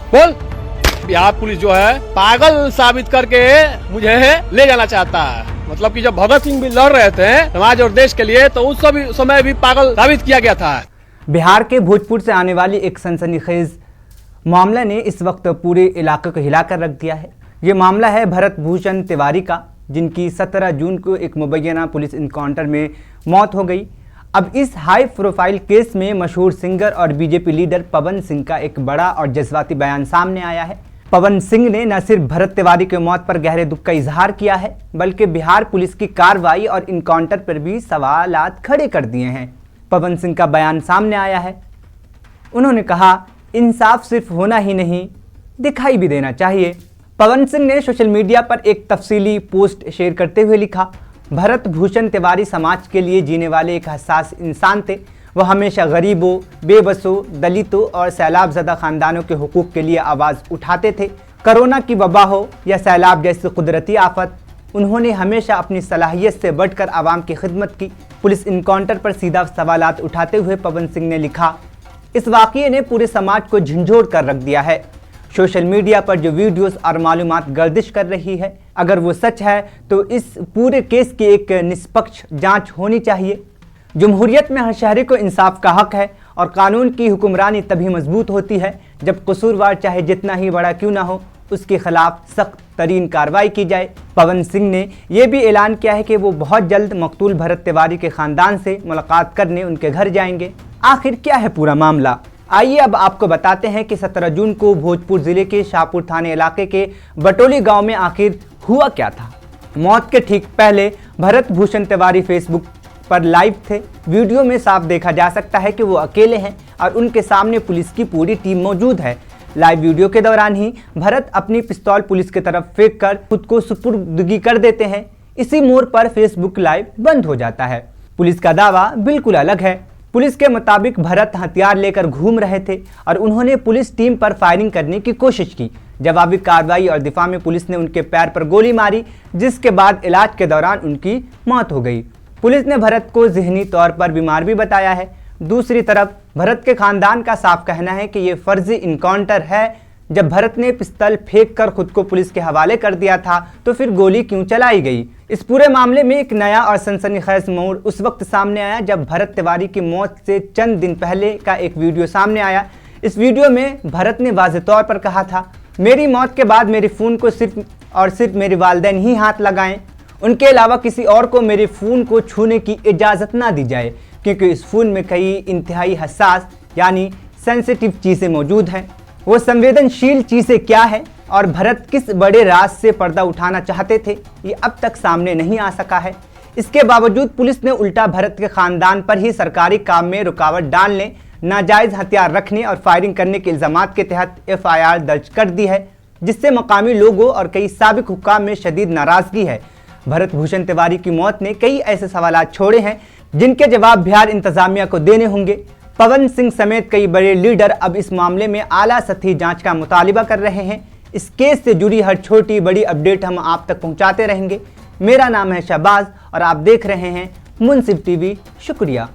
बोल। बिहार पुलिस जो है पागल साबित करके मुझे ले जाना चाहता है। मतलब कि जब भगत सिंह भी लड़ रहे थे समाज और देश के लिए, तो उस समय भी पागल साबित किया गया था। बिहार के भोजपुर से आने वाली एक सनसनीखेज मामला ने इस वक्त पूरे इलाके को हिलाकर रख दिया है। ये मामला है भरत भूषण तिवारी का, जिनकी 17 जून को एक मुबैना पुलिस इनकाउंटर में मौत हो गई। अब इस हाई प्रोफाइल केस में मशहूर सिंगर और बीजेपी लीडर पवन सिंह का एक बड़ा और जज्बाती बयान सामने आया है। पवन सिंह ने न सिर्फ भरत तिवारी की मौत पर गहरे दुख का इजहार किया है, बल्कि बिहार पुलिस की कार्रवाई और इनकाउंटर पर भी सवालात खड़े कर दिए हैं। पवन सिंह का बयान सामने आया है। उन्होंने कहा, इंसाफ सिर्फ होना ही नहीं, दिखाई भी देना चाहिए। पवन सिंह ने सोशल मीडिया पर एक तफसीली पोस्ट शेयर करते हुए लिखा, भरत भूषण तिवारी समाज के लिए जीने वाले एक हसास इंसान थे। वह हमेशा गरीबों, बेबसों, दलितों और सैलाबज़दा ख़ानदानों के हुकूक़ के लिए आवाज़ उठाते थे। कोरोना की वबा हो या सैलाब जैसी कुदरती आफत, उन्होंने हमेशा अपनी सलाहियत से बढ़कर आवाम की खिदमत की। पुलिस इनकाउंटर पर सीधा सवालात उठाते हुए पवन सिंह ने लिखा, इस वाक़ये ने पूरे समाज को झंझोड़ कर रख दिया है। सोशल मीडिया पर जो वीडियोस और मालूमात गर्दिश कर रही है, अगर वो सच है तो इस पूरे केस की एक निष्पक्ष जांच होनी चाहिए। जमहूरियत में हर शहरी को इंसाफ का हक है और कानून की हुक्मरानी तभी मजबूत होती है जब कसूरवार चाहे जितना ही बड़ा क्यों ना हो, उसके खिलाफ सख्त तरीन कार्रवाई की जाए। पवन सिंह ने यह भी ऐलान किया है कि वो बहुत जल्द मकतूल भरत तिवारी के ख़ानदान से मुलाकात करने उनके घर जाएंगे। आखिर क्या है पूरा मामला, आइए अब आपको बताते हैं कि 17 जून को भोजपुर जिले के शाहपुर थाने इलाके के बटोली गांव में आखिर हुआ क्या था। मौत के ठीक पहले भरत भूषण तिवारी फेसबुक पर लाइव थे। वीडियो में साफ देखा जा सकता है कि वो अकेले हैं और उनके सामने पुलिस की पूरी टीम मौजूद है। लाइव वीडियो के दौरान ही भरत अपनी पिस्तौल पुलिस की तरफ फेंक कर खुद को सुपुर्दगी कर देते हैं। इसी मोड़ पर फेसबुक लाइव बंद हो जाता है। पुलिस का दावा बिल्कुल अलग है। पुलिस के मुताबिक भरत हथियार लेकर घूम रहे थे और उन्होंने पुलिस टीम पर फायरिंग करने की कोशिश की। जवाबी कार्रवाई और दिफा में पुलिस ने उनके पैर पर गोली मारी, जिसके बाद इलाज के दौरान उनकी मौत हो गई। पुलिस ने भरत को ज़हनी तौर पर बीमार भी बताया है। दूसरी तरफ भरत के खानदान का साफ कहना है कि ये फर्जी इनकाउंटर है। जब भरत ने पिस्तौल फेंक कर खुद को पुलिस के हवाले कर दिया था तो फिर गोली क्यों चलाई गई। इस पूरे मामले में एक नया और सनसनीखेज मोड़ उस वक्त सामने आया जब भरत तिवारी की मौत से चंद दिन पहले का एक वीडियो सामने आया। इस वीडियो में भरत ने वाज़ेह तौर पर कहा था, मेरी मौत के बाद मेरे फ़ोन को सिर्फ और सिर्फ मेरे वालिदैन ही हाथ लगाएं, उनके अलावा किसी और को मेरे फ़ोन को छूने की इजाज़त ना दी जाए, क्योंकि इस फ़ोन में कई इंतहाई हसास यानी सेंसिटिव चीज़ें मौजूद हैं। वो संवेदनशील चीज़ें क्या है और भरत किस बड़े राज से पर्दा उठाना चाहते थे, ये अब तक सामने नहीं आ सका है। इसके बावजूद पुलिस ने उल्टा भरत के ख़ानदान पर ही सरकारी काम में रुकावट डालने, नाजायज़ हथियार रखने और फायरिंग करने के इल्ज़ामात के तहत FIR दर्ज कर दी है, जिससे मकामी लोगों और कई साबिक हुक्काम में शदीद नाराज़गी है। भरत भूषण तिवारी की मौत ने कई ऐसे सवालात छोड़े हैं जिनके जवाब बिहार इंतजामिया को देने होंगे। पवन सिंह समेत कई बड़े लीडर अब इस मामले में आला सतही जांच का मुतालिबा कर रहे हैं। इस केस से जुड़ी हर छोटी बड़ी अपडेट हम आप तक पहुंचाते रहेंगे। मेरा नाम है शहबाज और आप देख रहे हैं मुनसिफ TV। शुक्रिया।